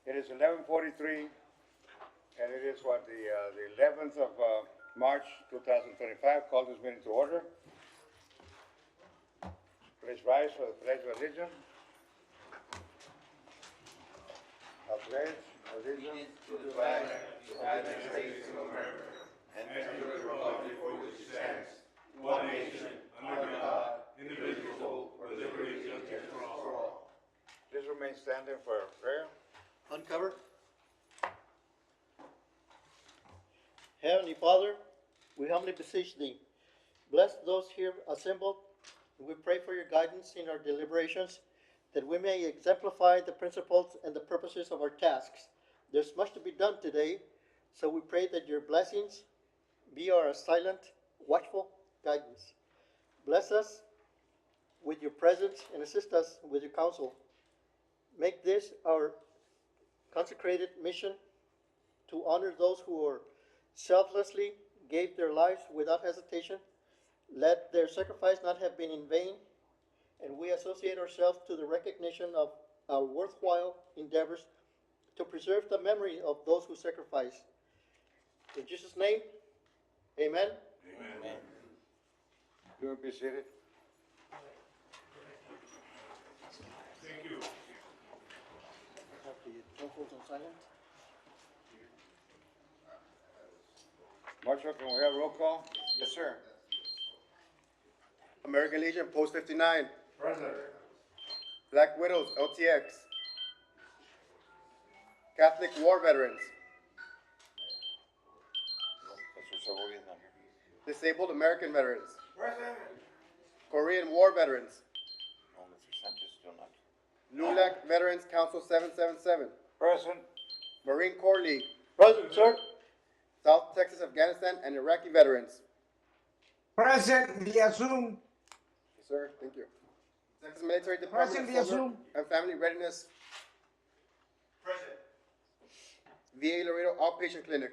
It is 11:43, and it is the 11th of March 2025. Call this meeting to order. Please rise for the Pledge of Allegiance. I pledge allegiance to the flag of the United States of America and to the republic for which it stands, one nation, under God, indivisible, with liberty and justice for all. Please remain standing for prayer. Uncover. Heavenly Father, we humbly beseech thee, bless those here assembled, and we pray for your guidance in our deliberations, that we may exemplify the principles and the purposes of our tasks. There's much to be done today, so we pray that your blessings be our silent, watchful guidance. Bless us with your presence and assist us with your counsel. Make this our consecrated mission to honor those who are selflessly gave their lives without hesitation. Let their sacrifice not have been in vain, and we associate ourselves to the recognition of our worthwhile endeavors to preserve the memory of those who sacrifice. In Jesus' name, amen. Amen. You may be seated. Thank you. Have the telephone on silent. Marshall, can we have roll call? Yes, sir. American Legion, Post 59. Present. Black Widows, LTX. Catholic War Veterans. Mr. Savoy is not here. Disabled American Veterans. Present. Korean War Veterans. No, Mr. Sanchez still not. LULAC Veterans Council 777. Present. Marine Corps League. Present, sir. South Texas, Afghanistan, and Iraqi Veterans. Present via Zoom. Yes, sir. Thank you. Texas Military Department Present of via Soldier Zoom. and Family Readiness. Present. VA Laredo Outpatient Clinic.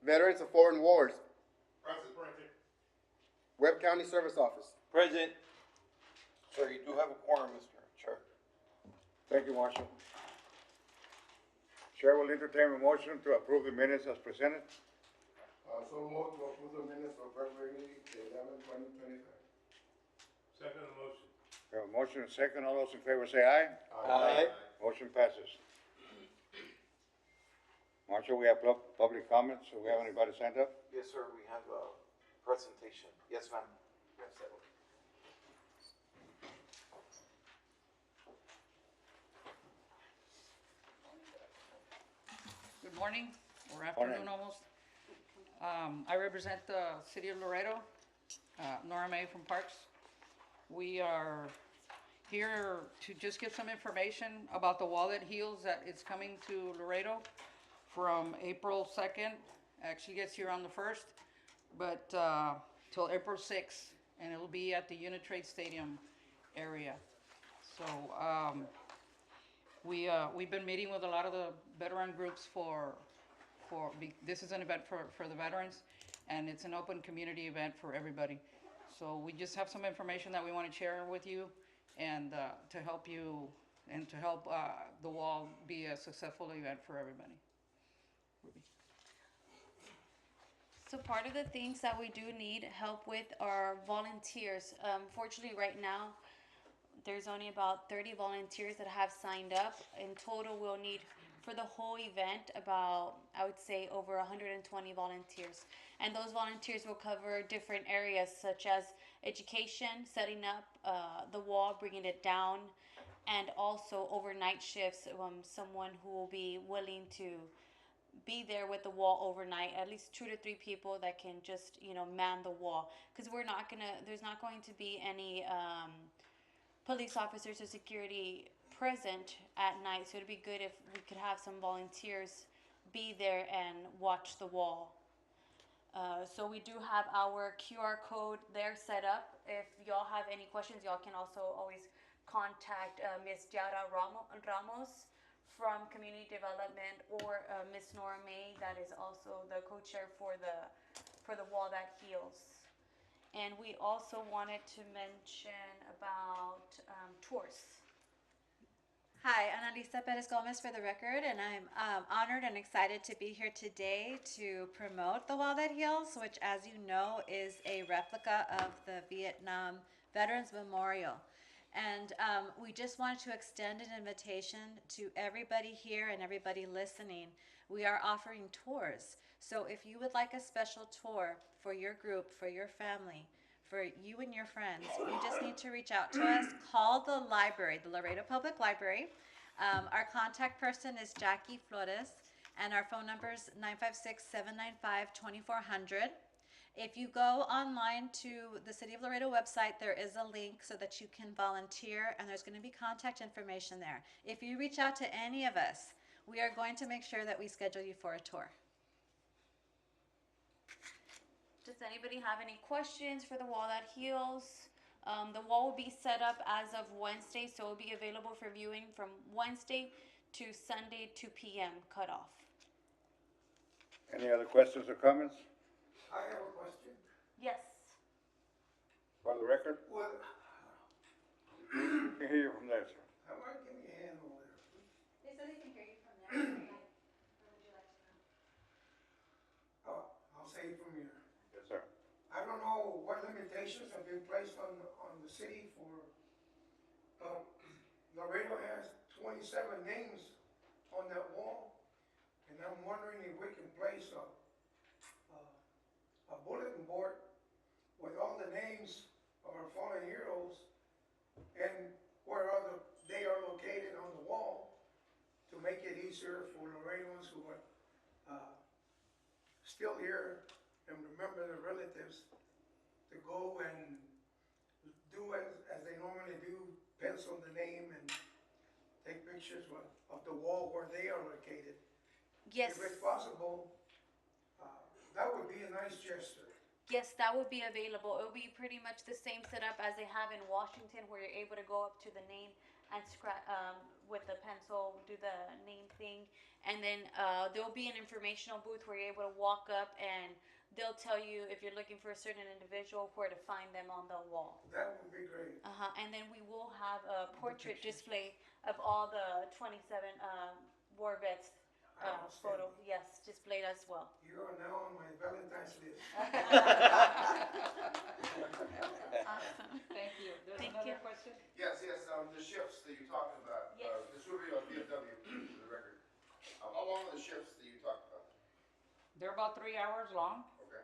Veterans of Foreign Wars. Present. Webb County Service Office. Present. Sir, you do have a quorum, Mr. Chair. Thank you, Marshall. Chair will entertain a motion to approve the minutes as presented. So moved to approve the minutes of February 11, 2025. Second motion. We have a motion and second. All those in favor say aye. Aye. Motion passes. Marshall, we have public comments. Do we have anybody signed up? Yes, sir, we have a presentation. Yes, ma'am. Yes, sir. Good morning, or Morning. afternoon almost. I represent the city of Laredo, Nora May from Parks. We are here to just give some information about the wall that heals, that it's coming to Laredo from April 2nd. Actually gets here on the 1st, but till April 6th, and it'll be at the Unitrade Stadium area. So we've been meeting with a lot of the veteran groups this is an event for the veterans, and it's an open community event for everybody. So we just have some information that we want to share with you, and to help you, and to help the wall be a successful event for everybody. Ruby. So part of the things that we do need help with are volunteers. Fortunately, right now, there's only about 30 volunteers that have signed up. In total, we'll need for the whole event about, I would say, over 120 volunteers. And those volunteers will cover different areas such as education, setting up the wall, bringing it down, and also overnight shifts. Someone who will be willing to be there with the wall overnight, at least 2 to 3 people that can just, man the wall. Because there's not going to be any police officers or security present at night, so it'd be good if we could have some volunteers be there and watch the wall. So we do have our QR code there set up. If y'all have any questions, y'all can also always contact Ms. Yara Ramos from Community Development, or Ms. Nora May, that is also the co-chair for the wall that heals. And we also wanted to mention about tours. Hi, Annalisa Perez Gomez for the record, and I'm honored and excited to be here today to promote the Wall That Heals, which, as you know, is a replica of the Vietnam Veterans Memorial. And we just wanted to extend an invitation to everybody here and everybody listening. We are offering tours. So if you would like a special tour for your group, for your family, for you and your friends, you just need to reach out to us. Call the library, the Laredo Public Library. Our contact person is Jackie Flores, and our phone number is 956-795-2400. If you go online to the City of Laredo website, there is a link so that you can volunteer, and there's going to be contact information there. If you reach out to any of us, we are going to make sure that we schedule you for a tour. Does anybody have any questions for the Wall That Heals? The wall will be set up as of Wednesday, so it will be available for viewing from Wednesday to Sunday, 2 p.m. cutoff. Any other questions or comments? I have a question. Yes. For the record, Well, we can hear you from there, sir. I might give me a hand over there. They said they can hear you from there. What would you like to know? I'll say it from here. Yes, sir. I don't know what limitations have been placed on the city for, Laredo has 27 names on that wall, and I'm wondering if we can place a bulletin board with all the names of our fallen heroes and where they are located on the wall to make it easier for Laredoans who are still here and remember their relatives to go and do as they normally do, pencil the name and take pictures of the wall where they are located. Yes. If it's possible, that would be a nice gesture. Yes, that would be available. It will be pretty much the same setup as they have in Washington, where you're able to go up to the name and with the pencil, do the name thing. And then there will be an informational booth where you're able to walk up and they'll tell you if you're looking for a certain individual where to find them on the wall. That would be great. And then we will have a portrait display of all the 27 war vets photo, yes, displayed as well. You are now on my Valentine's list. Awesome, thank you. There's Thank another you. question? Yes, the shifts that you talked about. Yes. This will be on VFW, for the record. How long are the shifts that you talked about? They're about 3 hours long. Okay.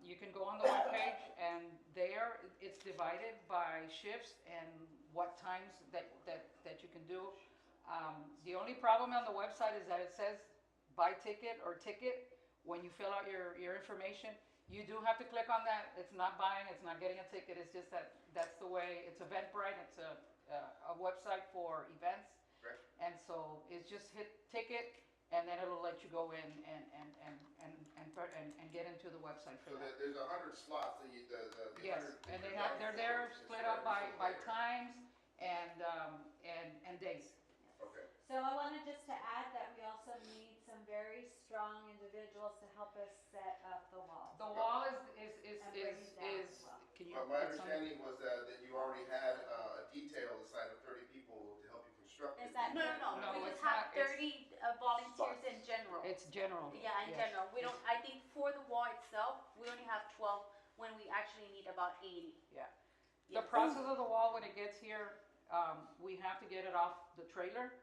You can go on the webpage, and there it's divided by shifts and what times that you can do. The only problem on the website is that it says buy ticket or ticket. When you fill out your information, you do have to click on that. It's not buying, it's not getting a ticket. It's just that's the way. It's Eventbrite. It's a website for events. Right. And so it's just hit ticket, and then it'll let you go in and get into the website for So that. there's 100 slots that you, the Yes, 100 and they're there split up by times and days. Okay. So I wanted just to add that we also need some very strong individuals to help us set up the wall. The wall is And bring it down as well. can you? My put some- understanding was that you already had a detail assigned of 30 people to help you construct it. Is that- No. No, We it's just have not- it's- 30 volunteers in general. It's general. Yeah, in yes. general. We don't, I think for the wall itself, we only have 12 when we actually need about 80. Yeah. Yes. The process of the wall, when it gets here, we have to get it off the trailer.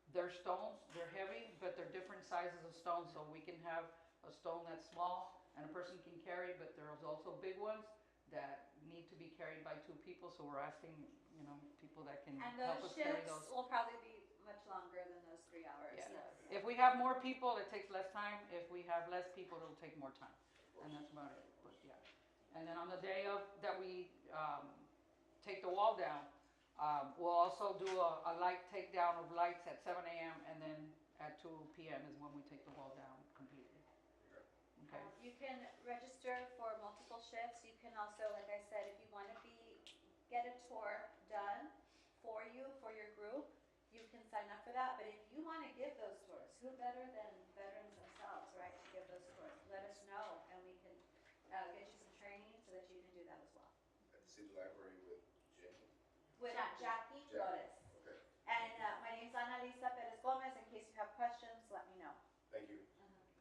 They're stones, they're heavy, but they're different sizes of stones, so we can have a stone that's small and a person can carry, but there's also big ones that need to be carried by 2 people, so we're asking, people that can And help those us carry shifts those. will probably be much longer than those 3 hours. Yeah. Yes. If we have more people, it takes less time. If we have less people, it'll take more time. And that's about it, but yeah. And then on the day that we take the wall down, we'll also do a light takedown of lights at 7 a.m. and then at 2 p.m. is when we take the wall down completely. Okay. You can register for multiple shifts. You can also, like I said, if you want to get a tour done for you, for your group, you can sign up for that. But if you want to give those tours, who better than veterans themselves, right, to give those tours? Let us know, and we can get you some training so that you can do that as well. At the city library with Jenny. With Jackie Flores. Okay. And my Gomez, in case you have questions, let me know. Thank you.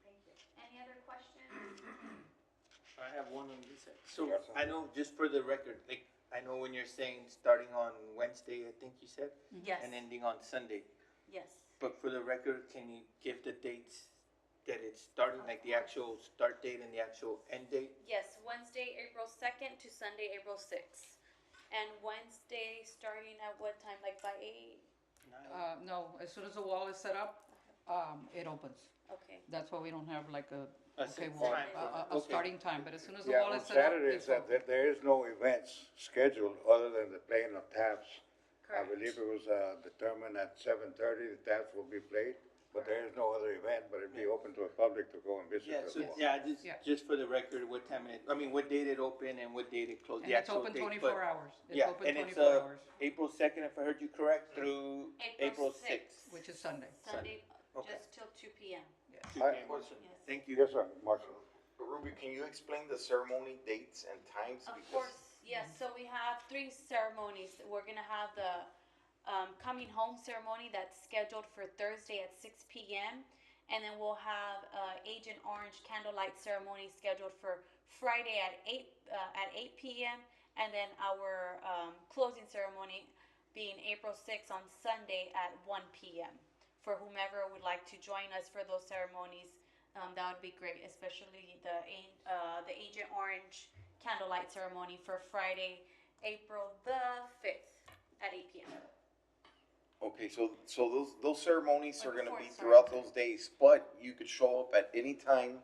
Thank you. Any other questions? I have one on this side. So I know, just for the record, like, I know when you're saying starting on Wednesday, I think you said, Yes, and ending on Sunday. yes. But for the record, can you give the dates that it's starting, like the actual start date and the actual end date? Yes, Wednesday, April 2nd to Sunday, April 6th. And Wednesday, starting at what time, like by 8? No, as soon as the wall is set up, it opens. Okay. That's why we don't have like a, A okay, set well, time. a Okay. starting time, but as soon as the Yeah, wall on is set up, Saturdays, it's open. there is no events scheduled other than the playing of taps. I Correct. believe it was, determined at 7:30, the taps will be played, but there is no other event, but it'd be open to the public to go and visit Yeah, as so, well. yeah, Yeah. just for the record, what time it, I mean, what date it open and what date it closed, And the it's actual open date. 24 but- hours. It's Yeah, open and it's, 24 hours, April 2nd, if I heard you correct, through April 6th. which is Sunday. Sunday, Okay. just till 2 p.m. Thank you. Yes, sir, Marshall. Ruby, can you explain the ceremony dates and times? Of Because- course, yes. So we have 3 ceremonies. We're gonna have the coming home ceremony that's scheduled for Thursday at 6 p.m. And then we'll have Agent Orange candlelight ceremony scheduled for Friday at 8 p.m. And then our closing ceremony being April 6th on Sunday at 1 p.m. For whomever would like to join us for those ceremonies, that would be great, especially the Agent Orange candlelight ceremony for Friday, April the 5th at 8 p.m. Okay, so those ceremonies Or are gonna before, be sorry. throughout those days, but you could show up at any time,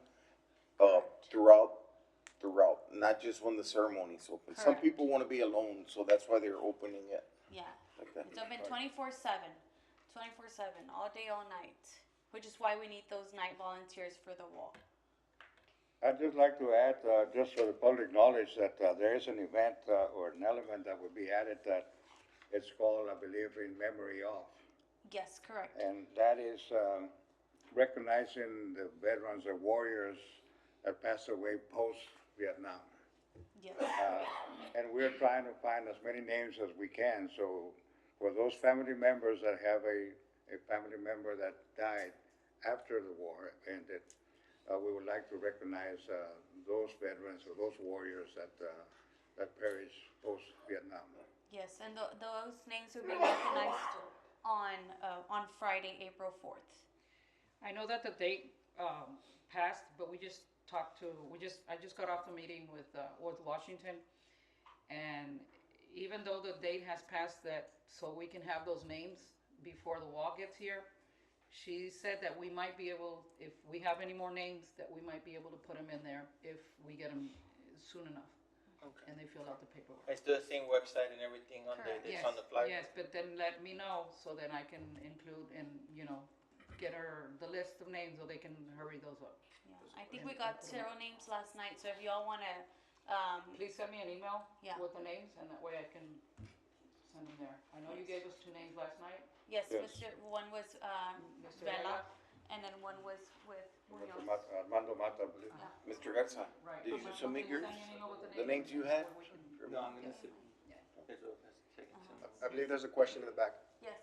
throughout, not just when the ceremony's open. Some Correct. people wanna be alone, so that's why they're opening it Yeah, like that. it's open 24/7, 24/7, all day, all night, which is why we need those night volunteers for the wall. I'd just like to add, just for the public knowledge, that there is an event or an element that would be added that it's called, I believe, In Memory Of. Yes, correct. And that is recognizing the veterans, the warriors that passed away post-Vietnam. Yes, And we're trying to find as many names as we can, so for those family members that have a family member that died after the war ended, we would like to recognize those veterans or those warriors that perished post-Vietnam. yes, and those names will be recognized on Friday, April 4th. I know that the date passed, but I just got off the meeting with Washington, and even though the date has passed, that so we can have those names before the wall gets here, she said that we might be able, if we have any more names, that we might be able to put them in there if we get them soon enough, Okay. and they fill out the paperwork. It's the same website and everything on there Correct. that's on the flyer? Yes, but then let me know so then I can include and, get her the list of names so they can hurry those up. Yeah, I think we got several names last night, so if y'all wanna, Please send me an email Yeah. with the names, and that way I can send them there. I know you gave us 2 names last night, yes, Yes. one was Mr. Vela, Vela. and then one was with Munoz. Armando Mata, I believe. Mr. Garza, Right. did you submit yours? Send me an email with The names you had? No, I'm gonna sit. Okay, so that's the second sentence. I believe there's a question in the back. Yes,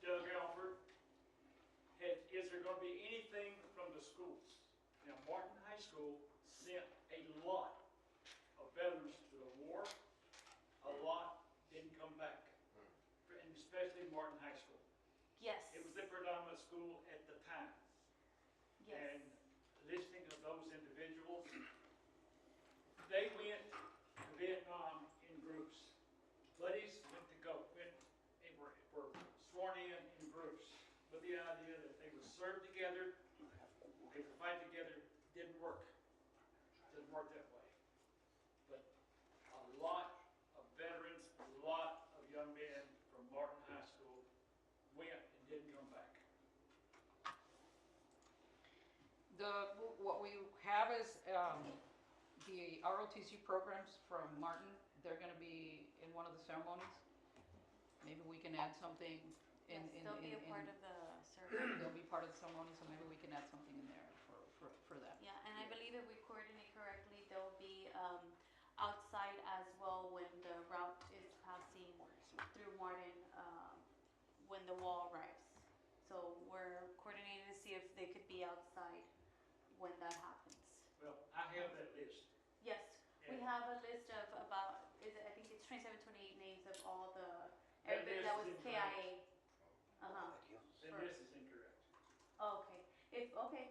Doug Alford, is there gonna be anything from the schools? Now, Martin High School sent a lot of veterans to the war. A lot didn't come back, and especially Martin High School. yes, It was the predominant school at the time. yes, And listening to those individuals, they went to Vietnam in groups. Buddies were sworn in groups, with the idea that they would serve together, they would fight together. Didn't work. Didn't work that way. But a lot of veterans, a lot of young men from Martin High School went and didn't come back. What we have is, the ROTC programs from Martin, they're gonna be in one of the ceremonies. Maybe we can add something in. yes, they'll be a part of the ceremony. They'll be part of the ceremony, so maybe we can add something in there for that. Yeah, and I believe if we coordinate correctly, they'll be outside as well when the route is passing through Martin, when when the wall arrives. So we're coordinating to see if they could be outside when that happens. Well, I have that list. Yes, we have a list of about, I think it's 27, 28 names of all the, That everybody list that was is incorrect. KIA. Uh-huh. That list is incorrect. Okay,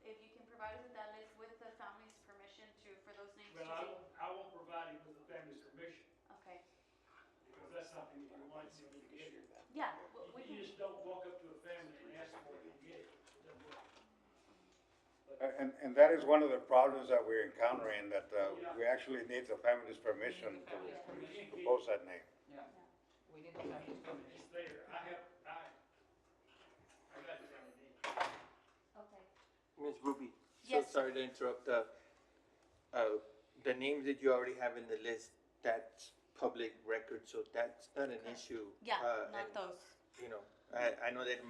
if you can provide us with that list with the family's permission for those names to Well, be. I won't provide him with the family's permission, Okay, because that's something that you might see me get. yeah, we You can, just don't walk up to a family and ask for it and get it. It doesn't work. And that is one of the problems that we're encountering, that, we actually need the family's permission to post that name. Yeah, we need the family's permission. It's there. I got the family name. okay. Ms. Ruby, so Yes. sorry to interrupt, the names that you already have in the list, that's public record, so that's not an issue. Yeah, and, not those. You know, I know that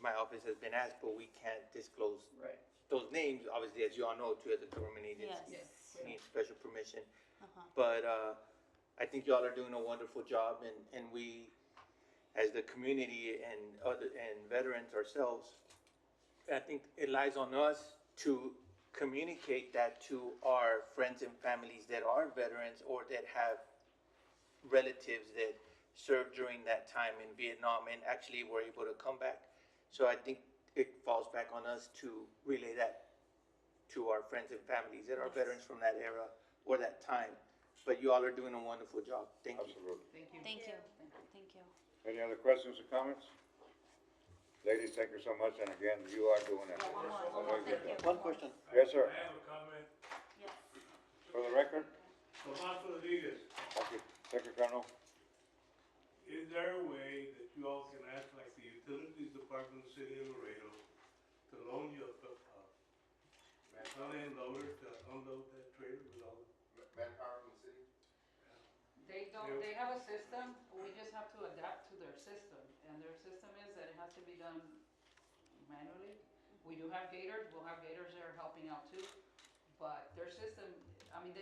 my office has been asked, but we can't disclose Right. those names, obviously, as you all know, to the government agencies. Yes. Need special permission. Uh-huh. But I think y'all are doing a wonderful job, and we, as the community and veterans ourselves, I think it lies on us to communicate that to our friends and families that are veterans or that have relatives that served during that time in Vietnam and actually were able to come back. So I think it falls back on us to relay that to our friends and families that are veterans from that era or that time. But you all are doing a wonderful job. Thank you. Absolutely. Thank you. Thank you, thank you. Any other questions or comments? Ladies, thank you so much, and again, you are doing it. One more, thank you. One question. Yes, sir. I have a comment. Yes. For the record, Tomas Rodriguez, thank you. Thank you, Colonel. is there a way that you all can ask like the utilities department of the city of Laredo to loan you a front-end loader to unload that trailer with all the Manpower in the city? They don't, they have a system, we just have to adapt to their system, and their system is that it has to be done manually. We do have gators, we'll have gators there helping out too, but their system, I mean,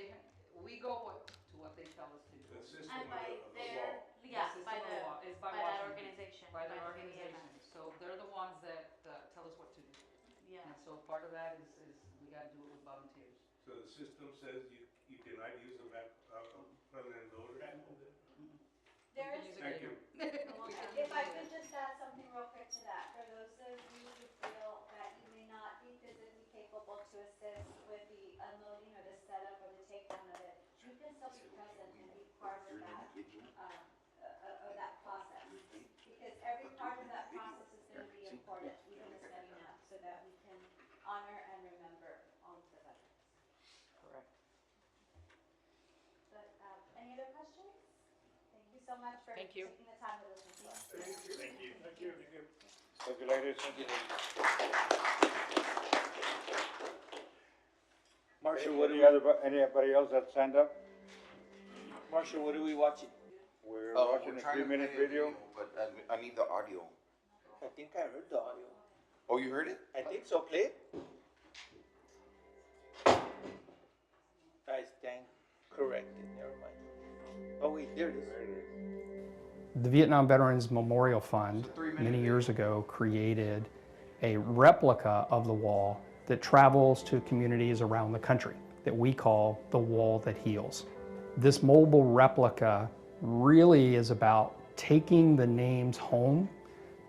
we go to what they tell us to do. the system And by of the their, wall. yeah, The by system of the, law is by by that Washington, organization. by their the organization, so they're the ones that tell us what to do. Yeah. And so part of that is we gotta do it with volunteers. So the system says you cannot use a front-end loader? We There can is, use a Thank you. gator. if I could just add something real quick to that, for those of you who feel that you may not be physically capable to assist with the unloading or the setup or the takedown of it, you can still be present and be part of that, of that process. Because every part of that process is gonna be important, even the setting up, so that we can honor and remember all of the veterans. Correct. But, any other questions? Thank you so much for Thank you. taking the time to listen to us. Thank you. Thank you. Thank you. Thank you, ladies. Marshall, what do Anybody else that signed up? Marshall, what are we watching? We're Oh, watching we're a trying to 3-minute play a video. But I need the audio. I think I heard the audio. Oh, you heard it? I think so. Play it. I stand corrected. Never mind. Oh wait, there it is. The Vietnam Veterans Memorial Fund many years ago created a replica of the wall that travels to communities around the country that we call the Wall That Heals. This mobile replica really is about taking the names home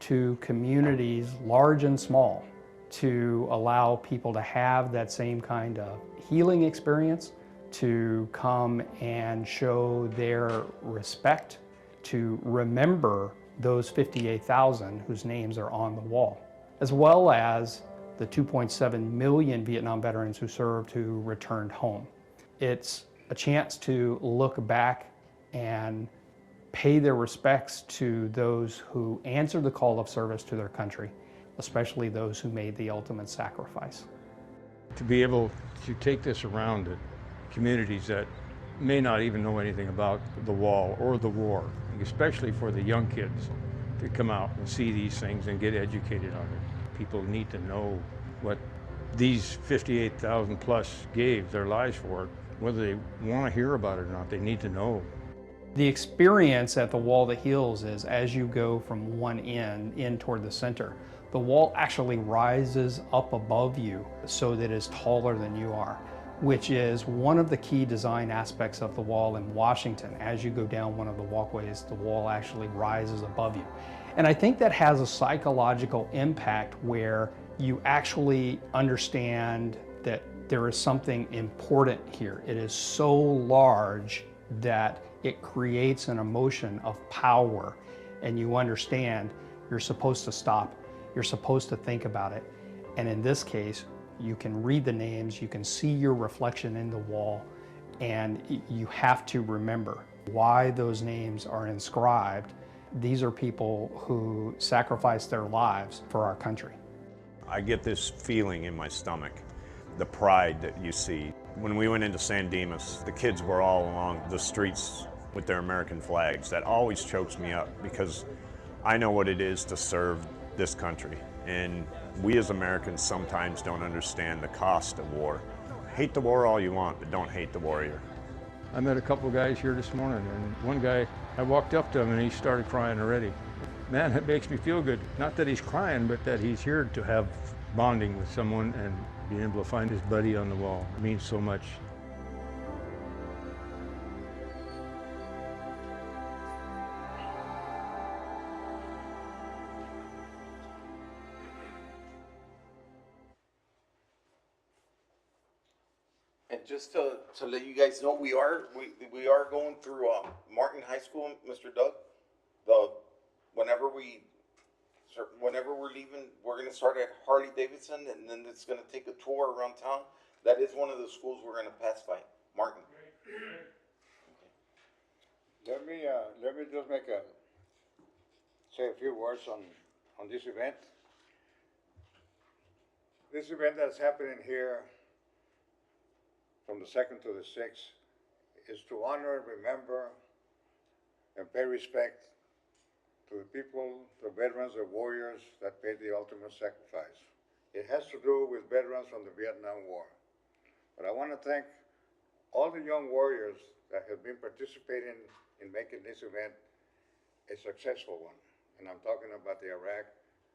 to communities large and small to allow people to have that same kind of healing experience, to come and show their respect, to remember those 58,000 whose names are on the wall, as well as the 2.7 million Vietnam veterans who served who returned home. It's a chance to look back and pay their respects to those who answered the call of service to their country, especially those who made the ultimate sacrifice. To be able to take this around to communities that may not even know anything about the wall or the war, especially for the young kids to come out and see these things and get educated on it. People need to know what these 58,000 plus gave their lives for, whether they want to hear about it or not. They need to know. The experience at the Wall That Heals is as you go from one end in toward the center, the wall actually rises up above you so that it's taller than you are, which is one of the key design aspects of the wall in Washington. As you go down one of the walkways, the wall actually rises above you. And I think that has a psychological impact where you actually understand that there is something important here. It is so large that it creates an emotion of power, and you understand you're supposed to stop, you're supposed to think about it. And in this case, you can read the names, you can see your reflection in the wall, and you have to remember why those names are inscribed. These are people who sacrificed their lives for our country. I get this feeling in my stomach, the pride that you see. When we went into San Dimas, the kids were all along the streets with their American flags. That always chokes me up because I know what it is to serve this country. And we as Americans sometimes don't understand the cost of war. Hate the war all you want, but don't hate the warrior. I met a couple guys here this morning, and one guy, I walked up to him and he started crying already. Man, it makes me feel good. Not that he's crying, but that he's here to have bonding with someone and being able to find his buddy on the wall. It means so much. And just to let you guys know, we are going through Martin High School, Mr. Doug. Whenever we're leaving, we're going to start at Harley Davidson, and then it's going to take a tour around town. That is one of the schools we're going to pass by, Martin. Let me just say a few words on this event. This event that's happening here from the 2nd to the 6th is to honor, remember, and pay respect to the people, the veterans, the warriors that paid the ultimate sacrifice. It has to do with veterans from the Vietnam War. But I want to thank all the young warriors that have been participating in making this event a successful one. And I'm talking about the Iraq,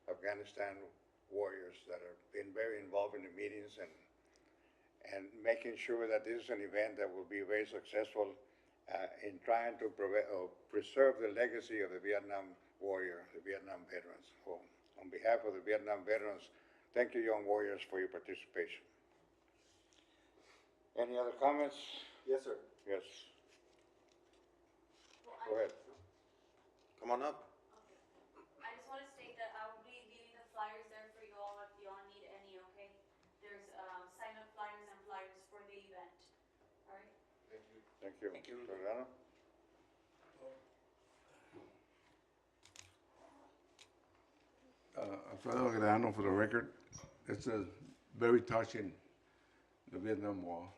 Afghanistan warriors that have been very involved in the meetings and making sure that this is an event that will be very successful in trying to preserve the legacy of the Vietnam warrior, the Vietnam veterans. So, on behalf of the Vietnam veterans, thank you, young warriors, for your participation. Any other comments? Yes, sir. Yes. Go ahead. Come on up. I just want to state that I will be leaving the flyers there for you all if you all need any, okay? There's sign-up flyers and flyers for the event. All right? Thank you. Thank you. Serrano? Alfredo Grano, for the record. It's a very touching, the Vietnam War.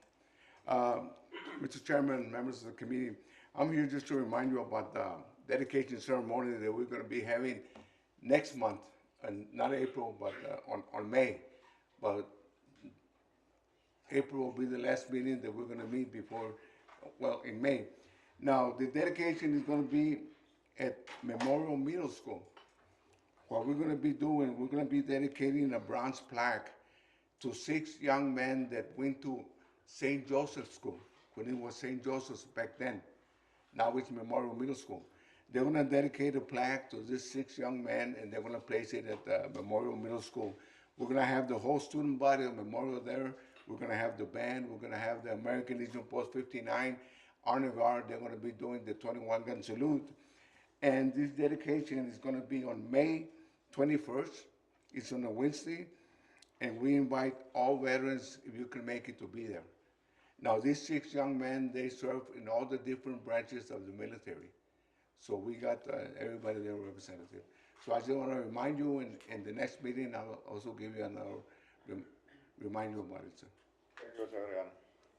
Mr. Chairman, members of the committee, I'm here just to remind you about the dedication ceremony that we're going to be having next month, and not April, but on May. But April will be the last meeting that we're going to meet before, well, in May. Now, the dedication is going to be at Memorial Middle School. What we're going to be doing, we're going to be dedicating a bronze plaque to 6 young men that went to St. Joseph's School, when it was St. Joseph's back then. Now it's Memorial Middle School. They're going to dedicate a plaque to these 6 young men, and they're going to place it at the Memorial Middle School. We're going to have the whole student body of Memorial there. We're going to have the band. We're going to have the American Legion Post 59, Honor Guard. They're going to be doing the 21-gun salute. And this dedication is going to be on May 21st. It's on a Wednesday. And we invite all veterans, if you can make it, to be there. Now, these 6 young men, they serve in all the different branches of the military. So we got everybody there representative. So I just want to remind you, in the next meeting, I'll also give you another, remind you about it, sir. Thank you, Mr. Agregano.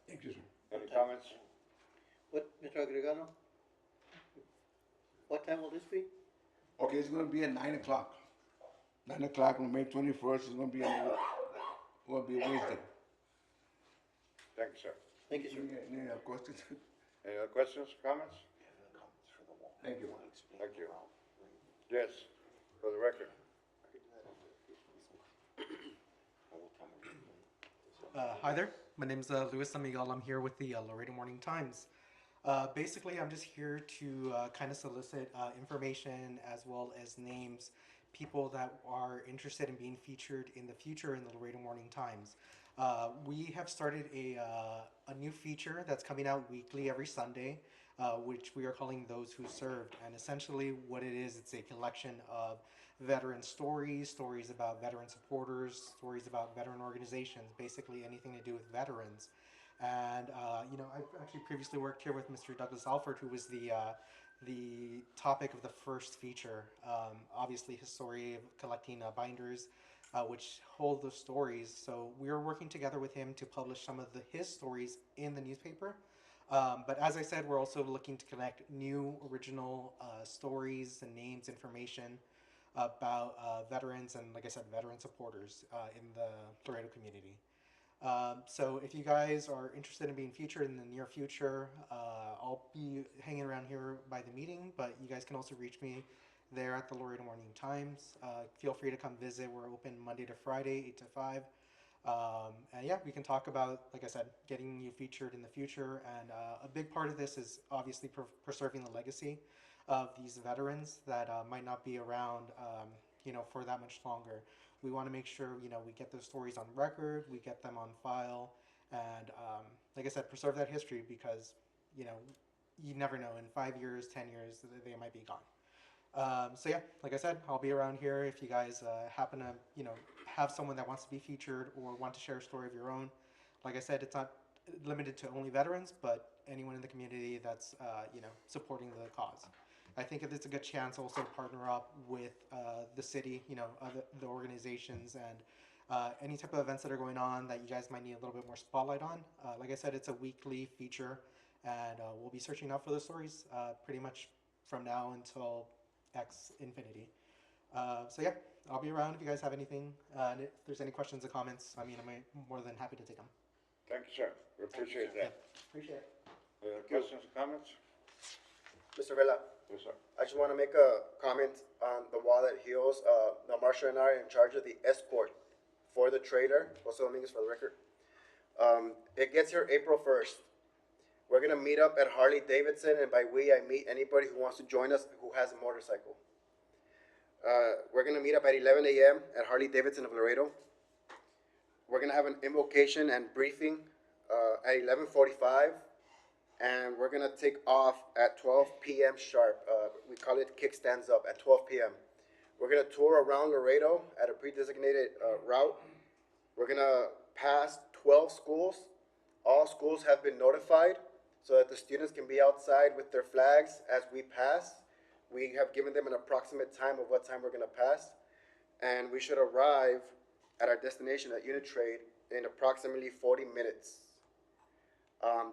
Thank you, sir. Any comments? What, Mr. Agregano? What time will this be? Okay, it's going to be at 9 o'clock. 9 o'clock on May 21st. It's going to be Wednesday. Thank you, sir. Thank you, sir. Any other questions? Any other questions, comments? Thank you. Thank you. Yes, for the record. Hi there. My name's Luis Amigal. I'm here with the Laredo Morning Times. Basically, I'm just here to kind of solicit information as well as names, people that are interested in being featured in the future in the Laredo Morning Times. We have started a new feature that's coming out weekly every Sunday, which we are calling Those Who Served. And essentially what it is, it's a collection of veteran stories, stories about veteran supporters, stories about veteran organizations, basically anything to do with veterans. And I've actually previously worked here with Mr. Douglas Alford, who was the topic of the first feature. Obviously, his story of collecting binders, which hold the stories. So we are working together with him to publish some of his stories in the newspaper. But as I said, we're also looking to connect new original stories and names, information about veterans and, like I said, veteran supporters in the Laredo community. So if you guys are interested in being featured in the near future, I'll be hanging around here by the meeting, but you guys can also reach me there at the Laredo Morning Times. Feel free to come visit. We're open Monday to Friday, 8 to 5. And yeah, we can talk about, like I said, getting you featured in the future. And a big part of this is obviously preserving the legacy of these veterans that might not be around, for that much longer. We want to make sure, we get those stories on record, we get them on file, and like I said, preserve that history because, you never know, in 5 years, 10 years, they might be gone. So yeah, like I said, I'll be around here if you guys happen to, have someone that wants to be featured or want to share a story of your own. Like I said, it's not limited to only veterans, but anyone in the community that's, supporting the cause. I think it's a good chance also to partner up with the city, the organizations and any type of events that are going on that you guys might need a little bit more spotlight on. Like I said, it's a weekly feature, and we'll be searching out for those stories pretty much from now until X infinity. So yeah, I'll be around if you guys have anything. And if there's any questions or comments, I'm more than happy to take them. Thank you, sir. We appreciate that. Appreciate it. Questions or comments? Mr. Vela, Yes, sir. I just want to make a comment on the wall that heals. Now, Marcia and I are in charge of the escort for the trailer. Jose Dominguez for the record. It gets here April 1st. We're going to meet up at Harley Davidson, and by we, I mean anybody who wants to join us who has a motorcycle. We're going to meet up at 11 a.m. at Harley Davidson of Laredo. We're going to have an invocation and briefing at 11:45. And we're gonna take off at 12 p.m. sharp. We call it Kickstands Up at 12 p.m. We're gonna tour around Laredo at a pre-designated route. We're gonna pass 12 schools. All schools have been notified so that the students can be outside with their flags as we pass. We have given them an approximate time of what time we're gonna pass. And we should arrive at our destination at Unit Trade in approximately 40 minutes.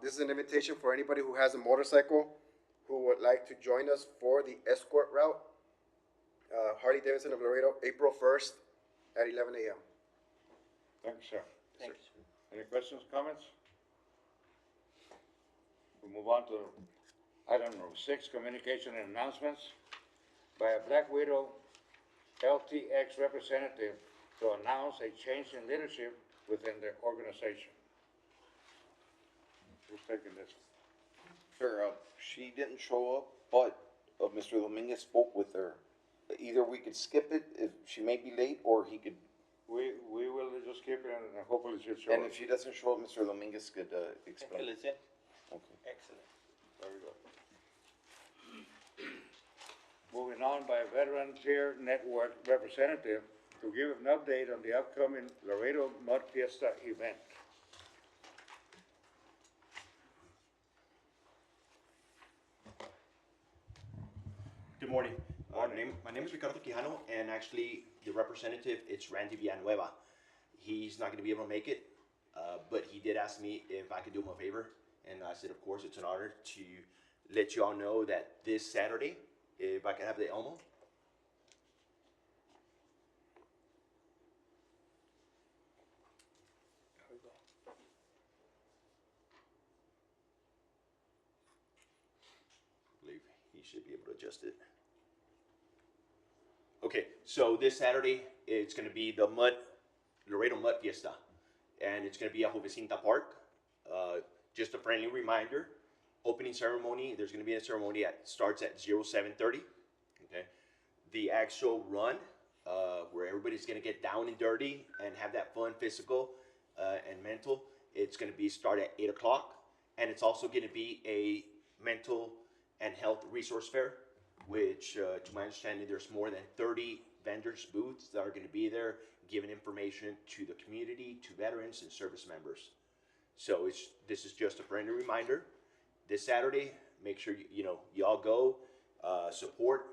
This is an invitation for anybody who has a motorcycle who would like to join us for the escort route. Harley Davidson of Laredo, April 1st at 11 a.m. Thank you, sir. Thank you. Any questions, comments? We move on to item number 6, communication and announcements by a Black Widow LTX representative to announce a change in leadership within their organization. Who's taking this? Sure, she didn't show up, but Mr. Dominguez spoke with her. Either we could skip it if she may be late, or he could. We will just skip it and hopefully she'll show up. And if she doesn't show up, Mr. Dominguez could explain. Listen. Okay. Excellent. Very good. Moving on by a Veteran Tier Network representative to give an update on the upcoming Laredo Mud Fiesta event. Good morning. My name is Ricardo Quijano, and actually the representative, it's Randy Villanueva. He's not going to be able to make it, but he did ask me if I could do him a favor, and I said, of course, it's an honor to let you all know that this Saturday, if I can have the Elmo. I believe he's should be able to adjust it. Okay, so this Saturday, it's gonna be the Laredo Mud Fiesta. And it's gonna be at Jovecinta Park. Just a friendly reminder, opening ceremony, there's gonna be a ceremony starts at 07:30, okay? The actual run, where everybody's gonna get down and dirty and have that fun physical and mental, it's gonna be start at 8 o'clock. And it's also gonna be a mental and health resource fair, which to my understanding, there's more than 30 vendors booths that are gonna be there giving information to the community, to veterans and service members. So this is just a friendly reminder. This Saturday, make sure you all go, support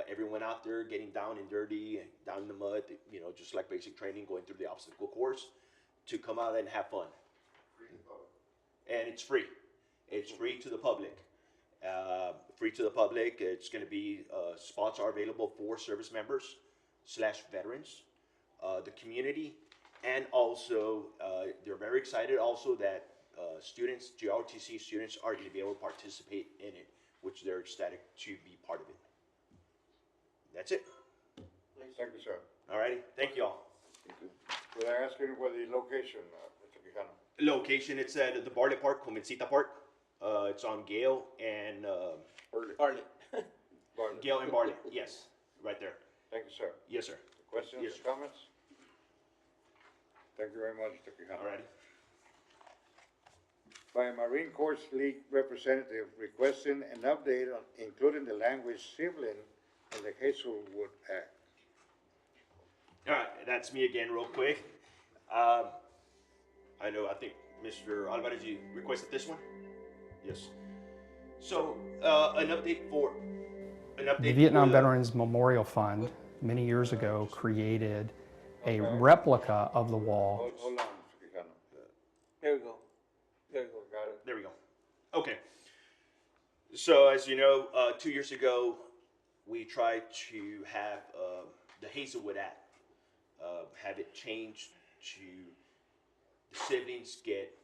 everyone out there getting down and dirty and down in the mud, just like basic training, going through the obstacle course, to come out and have fun. And it's free. It's free to the public. Free to the public. It's going to be, spots are available for service members / veterans, the community, and also they're very excited also that students, GROTC students, are going to be able to participate in it, which they're ecstatic to be part of it. That's it. Thank you, sir. All righty. Thank you all. Could I ask you for the location, Mr. Quijano? Location, it's at the Bartlett Park, Jovencita Park. It's on Gale and Bartlett. Gale and Bartlett, yes, right there. Thank you, sir. Yes, sir. Questions, Yes, sir. comments? Thank you very much, Mr. Quijano. All righty. By Marine Corps League representative requesting an update on including the language sibling in the Hazelwood Act. All right, that's me again, real quick. I think Mr. Alvarez, you requested this one? Yes. So, an update. The Vietnam for the- Veterans Memorial Fund many years ago created a replica of the wall. Hold on, Mr. Quijano. There we go. There we go. Got it. There we go. Okay. So, as you know, 2 years ago, we tried to have the Hazelwood Act, have it changed to the siblings get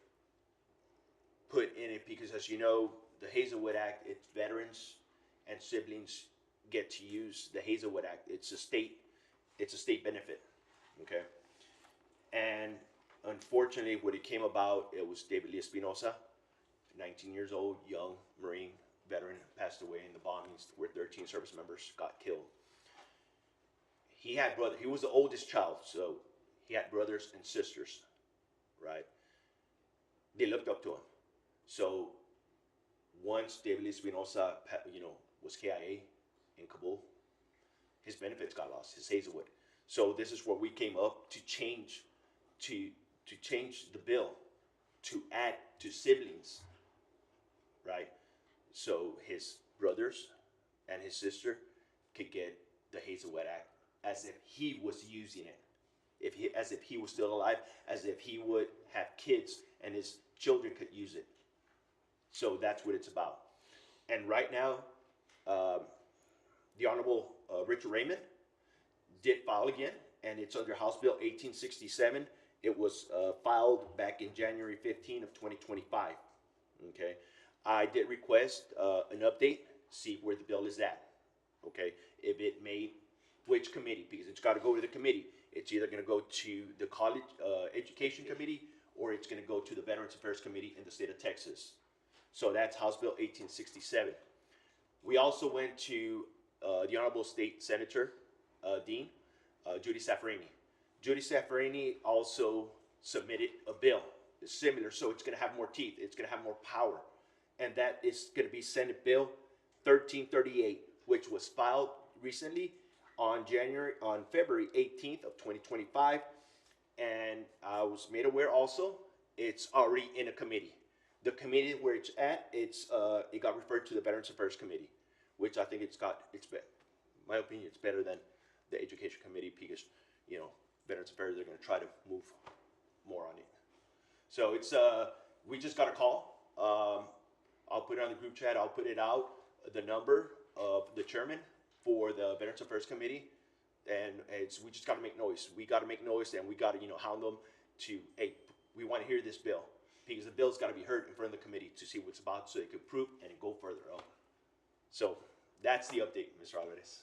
put in it because, as you know, the Hazelwood Act, it's veterans and siblings get to use the Hazelwood Act. It's a state benefit, okay? And unfortunately, when it came about, it was David Lee Espinosa, 19 years old, young Marine veteran, passed away in the bombings where 13 service members got killed. He was the oldest child, so he had brothers and sisters, right? They looked up to him. So once David Lee Espinosa, was KIA in Kabul, his benefits got lost, his Hazelwood. So this is where we came up to change the bill to add to siblings, right? So his brothers and his sister could get the Hazelwood Act as if he was using it, as if he was still alive, as if he would have kids and his children could use it. So that's what it's about. And right now, the Honorable Richard Raymond did file again, and it's under House Bill 1867. It was filed back in January 15 of 2025. Okay, I did request an update, see where the bill is at. Okay, if it made which committee, because it's got to go to the committee. It's either going to go to the College Education Committee or it's going to go to the Veterans Affairs Committee in the state of Texas. So that's House Bill 1867. We also went to the Honorable State Senator Dean, Judy Safraini. Judy Safraini also submitted a bill similar, so it's going to have more teeth. It's going to have more power. And that is going to be Senate Bill 1338, which was filed recently on February 18th of 2025. And I was made aware also, it's already in a committee. The committee where it's at, it got referred to the Veterans Affairs Committee, which I think in my opinion, it's better than the Education Committee because, Veterans Affairs, they're going to try to move more on it. So it's, we just got a call. I'll put it on the group chat. I'll put it out, the number of the chairman for the Veterans Affairs Committee. And we just got to make noise. We got to make noise, and we got to, hound them to, hey, we want to hear this bill. Because the bill's got to be heard in front of the committee to see what's about so they can prove and go further up. So That's the update, Mr. Alvarez.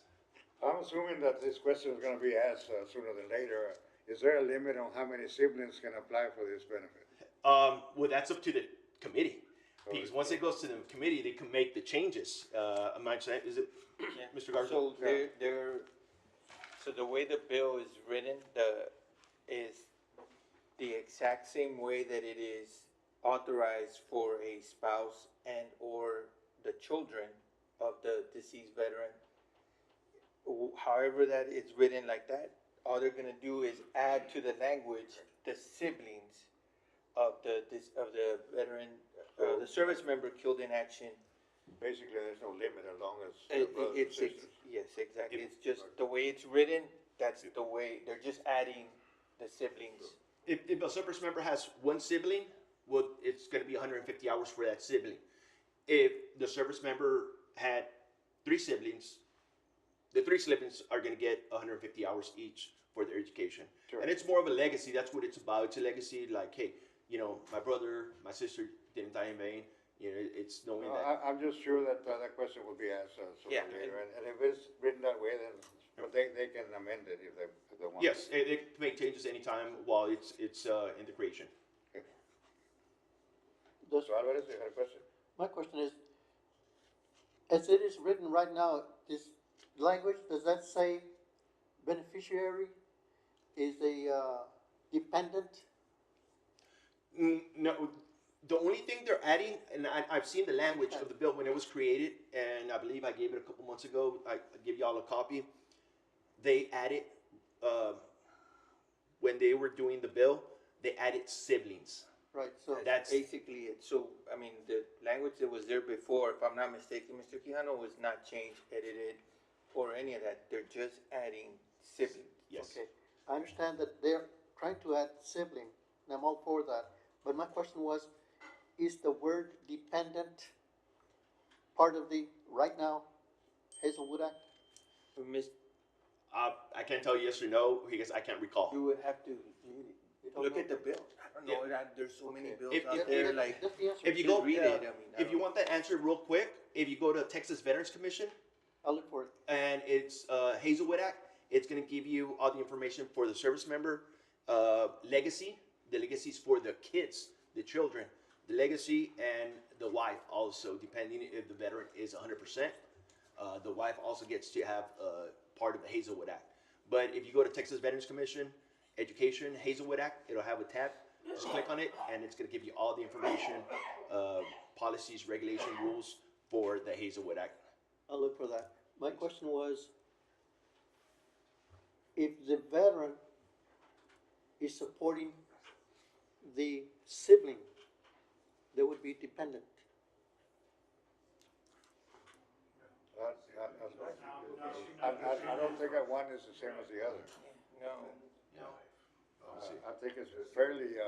I'm assuming that this question is gonna be asked sooner than later. Is there a limit on how many siblings can apply for this benefit? Well, that's up to the committee. Because once it goes to the committee, they can make the changes. Am I saying, is it, Mr. Garza? So so the way the bill is written, is the exact same way that it is authorized for a spouse and or the children of the deceased veteran. However that is written like that, all they're gonna do is add to the language the siblings of the veteran, the service member killed in action. Basically, there's no limit as long as they're brothers and sisters. Yes, exactly. It's just the way it's written, that's the way, they're just adding the siblings. If a service member has one sibling, well, it's gonna be 150 hours for that sibling. If the service member had 3 siblings, the 3 siblings are gonna get 150 hours each for their education. Sure. And it's more of a legacy, that's what it's about. It's a legacy, like, hey, you know, my brother, my sister didn't die in vain. You know, it's knowing that. I'm just sure that that question will be asked sooner Yeah, or later. And if it's written that way, then, but they can amend it if they want. Yes, they can make changes anytime while it's in the creation. Does- So Alvarez, you had a question? My question is, as it is written right now, this language, does that say beneficiary is a dependent? No, the only thing they're adding, and I've seen the language of the bill when it was created, and I believe I gave it a couple months ago. I give y'all a copy. They added, when they were doing the bill, they added siblings. Right, so That's basically it. So, I mean, the language that was there before, if I'm not mistaken, Mr. Quijano, was not changed, edited, or any of that. They're just adding siblings. Yes. Okay, I understand that they're trying to add sibling, and I'm all for that. But my question was, is the word dependent part of the, right now, Hazelwood Act? I can't tell you yes or no because I can't recall. You would have to look at the bill. I don't know, there's so many bills out there, like, If you just go, read it, I mean, I if you want that answer real quick, if you go to Texas Veterans Commission, I'll look for it. and it's Hazelwood Act, it's going to give you all the information for the service member legacy. The legacies for the kids, the children, the legacy, and the wife also, depending if the veteran is 100%. The wife also gets to have part of the Hazelwood Act. But if you go to Texas Veterans Commission, Education, Hazelwood Act, it'll have a tab. Just click on it, and it's going to give you all the information, policies, regulation, rules for the Hazelwood Act. I'll look for that. My question was, if the veteran is supporting the sibling that would be dependent. I don't think that one is the same as the other. No. I think it's fairly,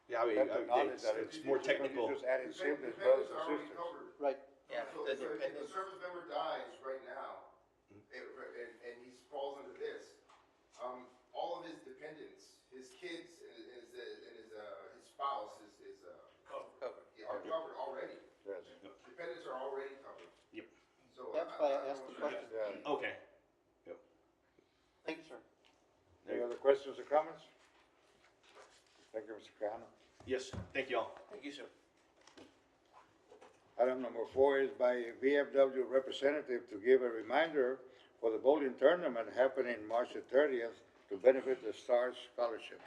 Yeah, I mean, have to acknowledge that it's more technical. You just added siblings, brothers and sisters. Right. Yeah, So if a service member dies right now, and he falls under this, all of his dependents, his kids and his spouse is Covered. are covered already. Yes. Dependents are already covered. Yep. So That's why I asked the question. Okay. Thank you, sir. Any other questions or comments? Thank you, Mr. Cano. Yes, thank you all. Thank you, sir. Item number 4 is by VFW representative to give a reminder for the bowling tournament happening March the 30th to benefit the STARS Scholarship.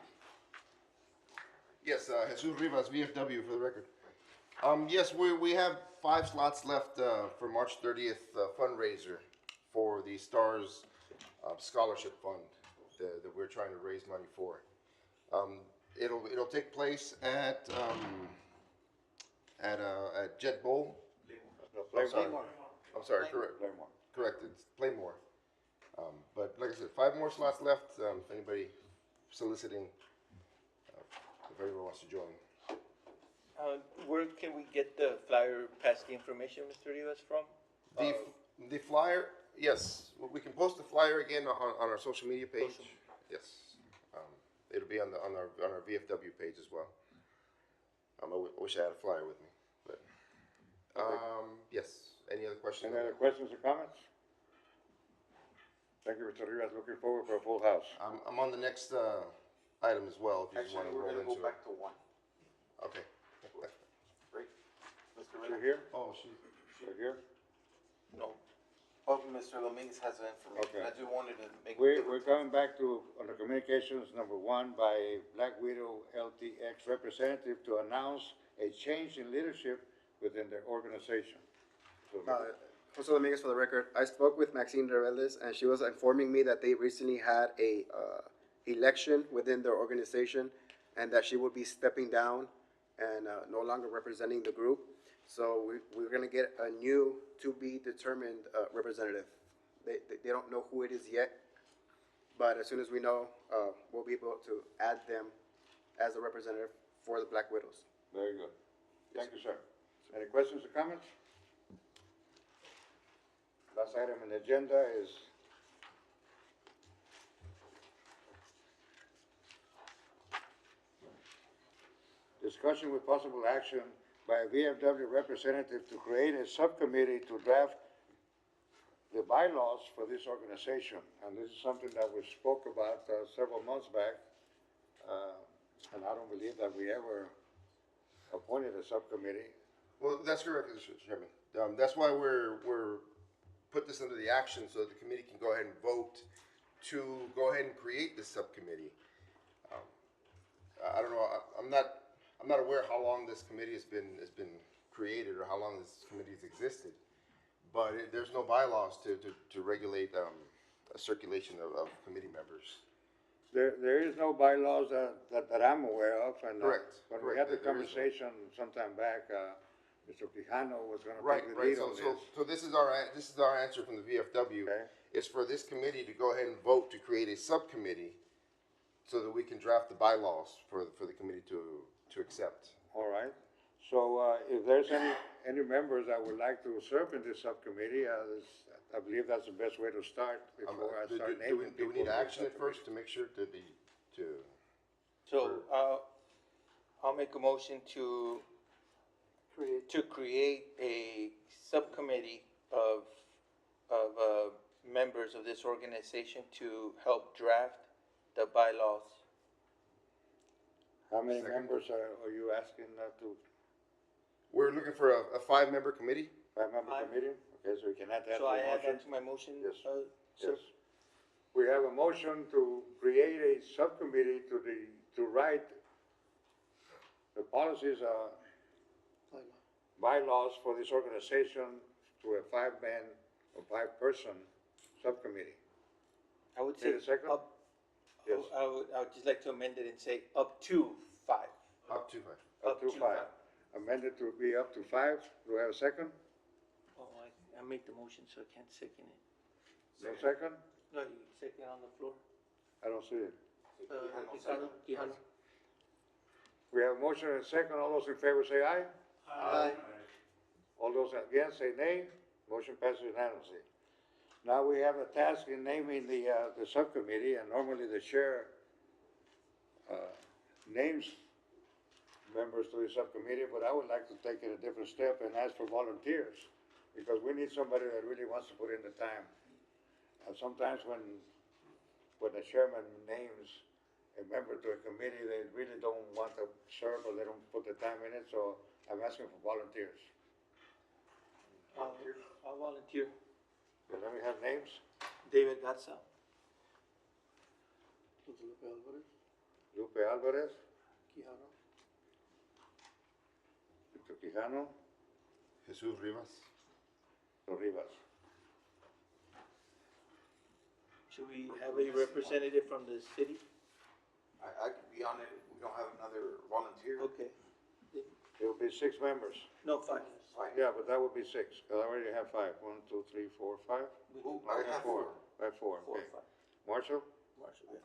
Yes, Jesus Rivas, VFW for the record. Yes, we have 5 slots left for March 30th fundraiser for the STARS Scholarship Fund that we're trying to raise money for. It'll take place at Jet Bowl. Playmore. I'm sorry, correct. Playmore. Correct, it's Playmore. But like I said, 5 more slots left. If anybody soliciting, if anyone wants to join. Where can we get the flyer past the information, Mr. Rivas, from? The flyer, yes, we can post the flyer again on our social media page. Yes, it'll be on our VFW page as well. I wish I had a flyer with me, but yes, Any other questions? Any other questions or comments? Thank you, Mr. Rivas. Looking forward for a full house. I'm on the next, item as well, if you just wanna Actually, we're roll gonna go into it. back to one. Okay. Great. Mr. You're Reyna? here? Oh, she. You're here? No. Oh, Mr. Dominguez has the information. Okay. I just wanted to make. We're coming back to, under communications, number one, by Black Widow LTX representative to announce a change in leadership within their organization. So, Jose Dominguez for the record. I spoke with Maxine Reveles, and she was informing me that they recently had a election within their organization, and that she would be stepping down and no longer representing the group. So we're gonna get a new to be determined representative. They don't know who it is yet, but as soon as we know, we'll be able to add them as a representative for the Black Widows. Very good. Thank you, sir. Any questions or comments? Last item on the agenda is discussion with possible action by a VFW representative to create a subcommittee to draft the bylaws for this organization. And this is something that we spoke about several months back. And I don't believe that we ever appointed a subcommittee. Well, that's correct, Mr. Chairman. That's why we're put this under the action so the committee can go ahead and vote to go ahead and create this subcommittee. I don't know, I'm not aware how long this committee has been created or how long this committee has existed. But there's no bylaws to regulate, a circulation of committee members. There is no bylaws that I'm aware of, and. Correct, When we correct. had the There is no. conversation sometime back, Mr. Quijano was gonna Right, take the right, lead on this. so this is our answer from the VFW. Okay. Is for this committee to go ahead and vote to create a subcommittee so that we can draft the bylaws for the committee to accept. All right, so, if there's any members that would like to serve in this subcommittee, I believe that's the best way to start before I start naming Do people. we need to for the action it subcommittee. first to make sure to? So, I'll make a motion to create a subcommittee of members of this organization to help draft the bylaws. How many members are you asking to, We're looking for a 5-member committee. 5-member committee? Okay, so we can add that to So I the add motion? that to my motion? Yes. sir? Yes. We have a motion to create a subcommittee to write the policies, bylaws for this organization to a 5-man or 5-person subcommittee. I would say Need a second? up, Yes. I would just like to amend it and say up to 5. Up to 5. Up to 5. Amended to be up to 5. Do I have a second? Oh, I made the motion, so I can't second it. No second? No, you second on the floor. I don't see it. Quijano. We have a motion and a second. All those in favor say aye. Aye. All those against say nay. Motion passes unanimously. Now we have a task in naming the subcommittee, and normally the chair, names members to the subcommittee, but I would like to take it a different step and ask for volunteers, because we need somebody that really wants to put in the time. And sometimes when the chairman names a member to a committee, they really don't want to serve or they don't put the time in it, so I'm asking for volunteers. I'll volunteer. Okay, let me have names. David Garza. Lupe Alvarez, Quijano. Victor Quijano, Jesus Rivas. Rivas. Should we have a representative from the city? I could be on it if we don't have another volunteer. Okay. It will be 6 members. No, 5. Yeah, but that would be 6, because I already have 5. 1, 2, 3, 4, 5. Ooh, I have 4. I have 4, 4 okay. or 5. Marshall? Marshall, yeah.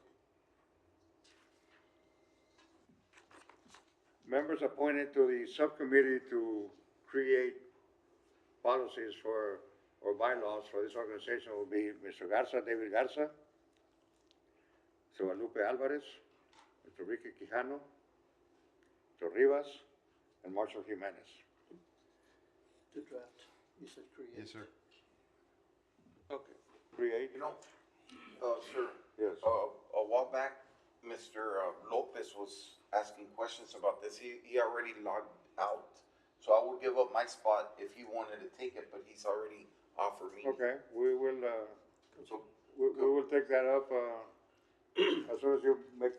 Members appointed to the subcommittee to create policies for, or bylaws for this organization will be Mr. Garza, David Garza, Mr. Guadalupe Alvarez, Mr. Ricky Quijano, Mr. Rivas, and Marshall Jimenez. To draft. You said create. Yes, sir. Okay. Create. You know, sir. Yes. A while back, Mr. Lopez was asking questions about this. He already logged out. So I would give up my spot if he wanted to take it, but he's already offered me. Okay, we will, So, we will take that up, as soon as you make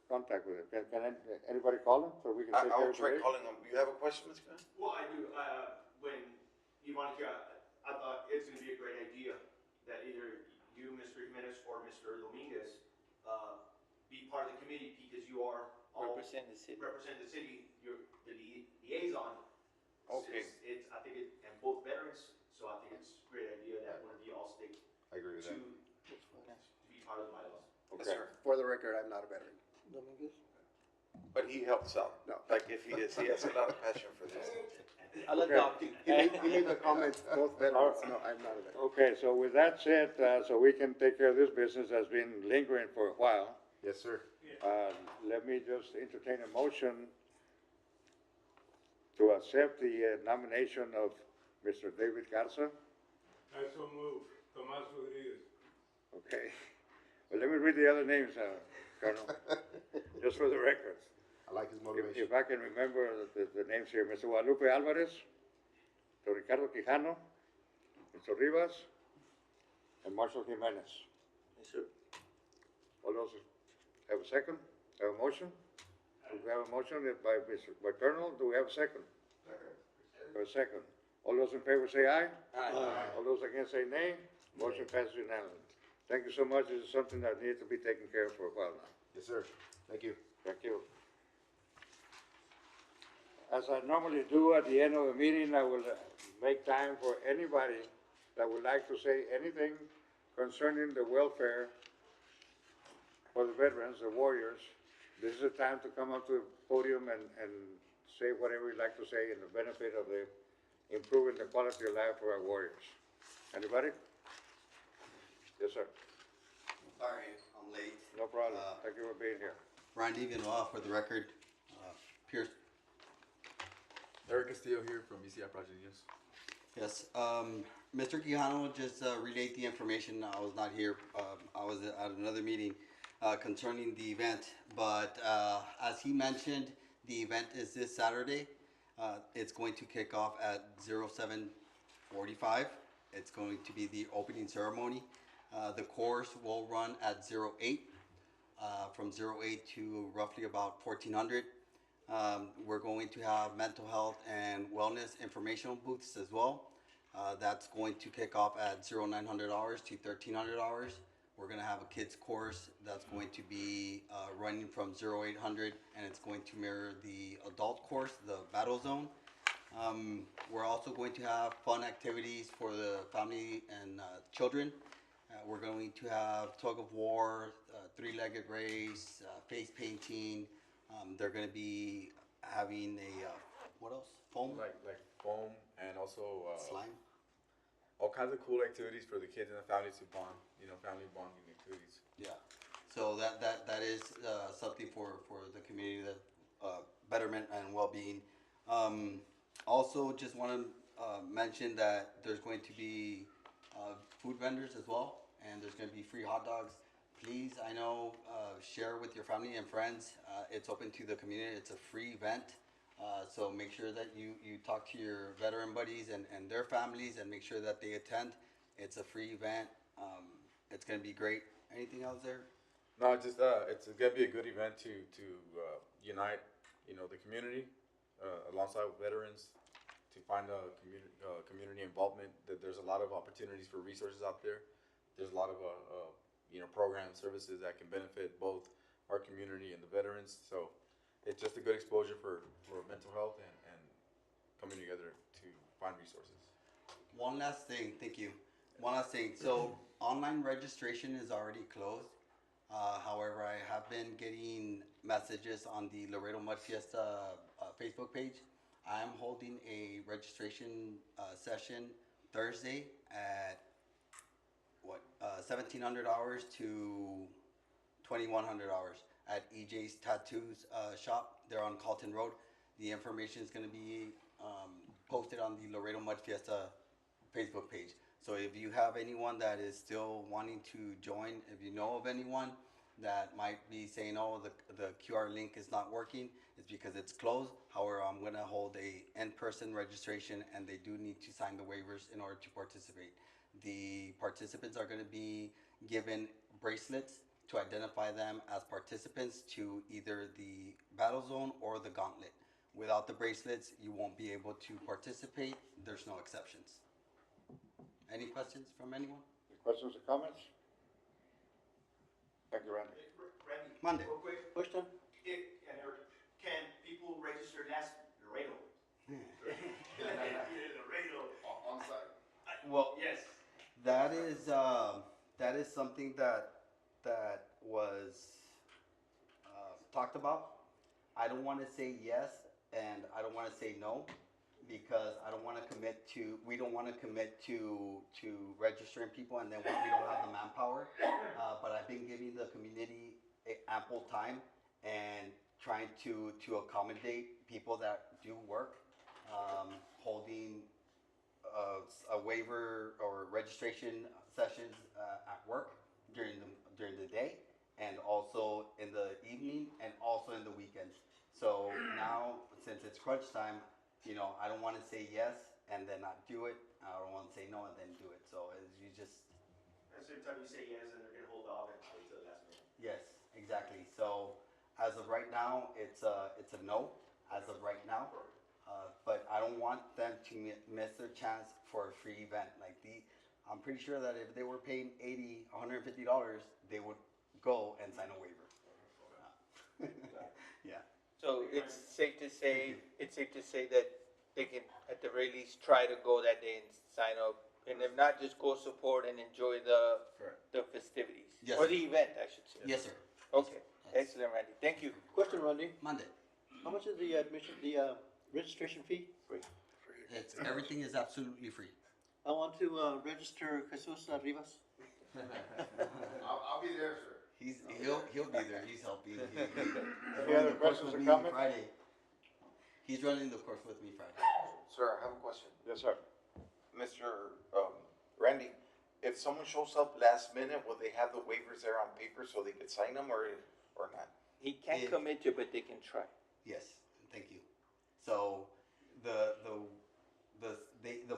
contact with it. Can anybody call him so we can take care I'll of it try today? calling him. You have a question, Ms. Khan? Well, I do. When Ivanka, I thought it's going to be a great idea that either you, Mr. Jimenez, or Mr. Dominguez, be part of the committee because you are all Represent the city. You're the liaison. Okay. It's I think and both veterans. So I think it's a great idea that one of you all stick I agree with to that. be part of the bylaws. Yes, Okay. sir. For the record, I'm not a veteran. Dominguez? But he helps out. No. Like if he is, he has a lot of passion for this. I'll adopt you. He made the comment, both veterans. No, I'm not a veteran. Okay, so with that said, so we can take care of this business that's been lingering for a while, Yes, sir. let me just entertain a motion to accept the nomination of Mr. David Garza. I so move. Tomas Rodriguez. Okay. Well, let me read the other names, Colonel, just for the record. I like his If motivation. I can remember the names here, Mr. Guadalupe Alvarez, Mr. Ricardo Quijano, Mr. Rivas, and Marshall Jimenez. Yes, sir. All those have a second? Have a motion? Do we have a motion by Colonel? Do we have a second? Have a second. All those in favor say aye. Aye. All those against say nay. Motion passes unanimously. Thank you so much. This is something that needs to be taken care of for a while now. Yes, sir. Thank you. Thank you. As I normally do at the end of the meeting, I will make time for anybody that would like to say anything concerning the welfare for the veterans, the warriors. This is a time to come up to the podium and say whatever you'd like to say in the benefit of the improving the quality of life for our warriors. Anybody? Yes, sir. Sorry, I'm late. No problem. Thank you for being here. Randy Villanueva for the record. Pierce. Eric Castillo here from ECI Project News. Yes, Mr. Quijano just relayed the information. I was not here. I was at another meeting concerning the event. But as he mentioned, the event is this Saturday. It's going to kick off at 07:45. It's going to be the opening ceremony. The course will run at 08, from 08 to roughly about 1400. We're going to have mental health and wellness informational booths as well. That's going to kick off at $0900 to $1300. We're going to have a kids course that's going to be running from 0800, and it's going to mirror the adult course, the Battle Zone. We're also going to have fun activities for the family and children. We're going to have tug of war, three-legged race, face painting. They're going to be having a what else? Foam? Like foam and also Slime. All kinds of cool activities for the kids and the family to bond. Family bonding activities. Yeah. So that is something for the community, the betterment and well-being. Also, just want to mention that there's going to be food vendors as well, and there's going to be free hot dogs. Please, I know, share with your family and friends. It's open to the community. It's a free event. So make sure that you talk to your veteran buddies and their families and make sure that they attend. It's a free event. It's going to be great. Anything else there? No, just it's gonna be a good event to unite, the community alongside with veterans to find a community involvement. That there's a lot of opportunities for resources out there. There's a lot of programs, services that can benefit both our community and the veterans. So it's just a good exposure for mental health and coming together to find resources. One last thing, thank you. One last thing. So online registration is already closed. However, I have been getting messages on the Laredo Mud Fiesta Facebook page. I am holding a registration session Thursday at $1,700 to $2,100 at EJ's Tattoos shop. They're on Carlton Road. The information is going to be posted on the Laredo Mud Fiesta Facebook page. So if you have anyone that is still wanting to join, if you know of anyone that might be saying, oh, the QR link is not working, it's because it's closed. However, I'm going to hold a in-person registration, and they do need to sign the waivers in order to participate. The participants are going to be given bracelets to identify them as participants to either the battle zone or the gauntlet. Without the bracelets, you won't be able to participate. There's no exceptions. Any questions from anyone? Questions or comments? Thank you, Randy. Randy, Monday. real quick, Question? can people register as Laredo? Laredo. On site. Well, Yes. that is something that was talked about. I don't want to say yes and I don't want to say no, because I don't want to commit to. We don't want to commit to registering people and then we don't have the manpower. But I've been giving the community ample time and trying to accommodate people that do work, holding a waiver or registration sessions at work during the day, and also in the evening, and also in the weekends. So now, since it's crunch time, I don't want to say yes and then not do it. I don't want to say no and then do it. So you just. At the same time, you say yes, and they're gonna hold off until the last minute. Yes, exactly. So as of right now, it's a no. As of right now, but I don't want them to miss their chance for a free event like I'm pretty sure that if they were paying $80, $150, they would go and sign a waiver. Yeah. So it's safe to say that they can, at the very least, try to go that day and sign up, and if not, just go support and enjoy the festivities. Yes, Or sir. the event, I should say. Yes, sir. Okay, excellent, Randy. Thank you. Question, Randy. Monday. How much is the admission, registration fee? Everything is absolutely free. I want to register Jesus Rivas. I'll be there, sir. He'll be there. He's helping. Any other questions or comments? Friday. He's running the course with me Friday. Sir, I have a question. Yes, sir. Mr. Randy, if someone shows up last minute, will they have the waivers there on paper so they could sign them or not? He can't commit to, but they can try. Yes, thank you. So the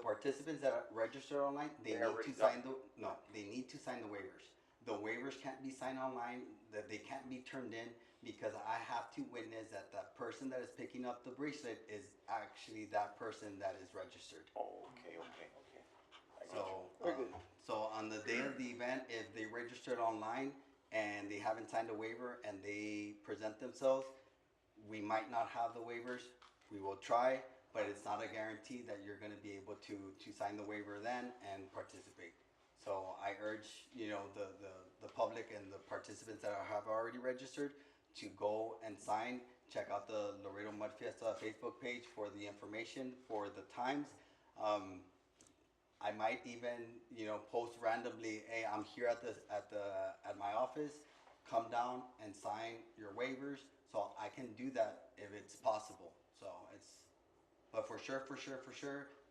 participants that register online, they need to sign the waivers. The waivers can't be signed online, that they can't be turned in, because I have to witness that the person that is picking up the bracelet is actually that person that is registered. Oh, okay. So on the day of the event, if they registered online and they haven't signed a waiver and they present themselves, we might not have the waivers. We will try, but it's not a guarantee that you're going to be able to sign the waiver then and participate. So I urge, the public and the participants that have already registered to go and sign. Check out the Laredo Mud Fiesta Facebook page for the information, for the times. I might even, post randomly, hey, I'm here at my office. Come down and sign your waivers. So I can do that if it's possible. So but for sure,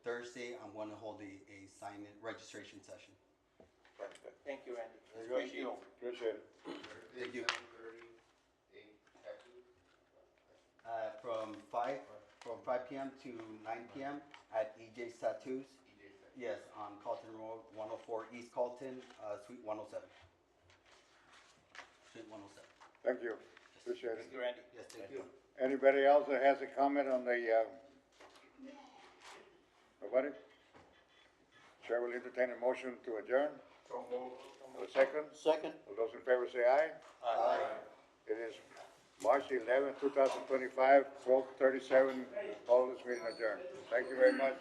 Thursday I'm going to hold a sign-in registration session. Thank you, Randy. There you go. Appreciate it. Thank you. From 5 p.m. to 9 p.m. at EJ's Tattoos. Yes, on Carlton Road, 104 East Carlton, Suite 107. Suite 107. Thank you. Appreciate it. Thank you, Randy. Yes, thank you. Anybody else that has a comment on the, nobody? Chair will entertain a motion to adjourn. A second? Second. All those in favor say aye. Aye. It is March 11, 2025, 12:37. All this meeting adjourned. Thank you very much.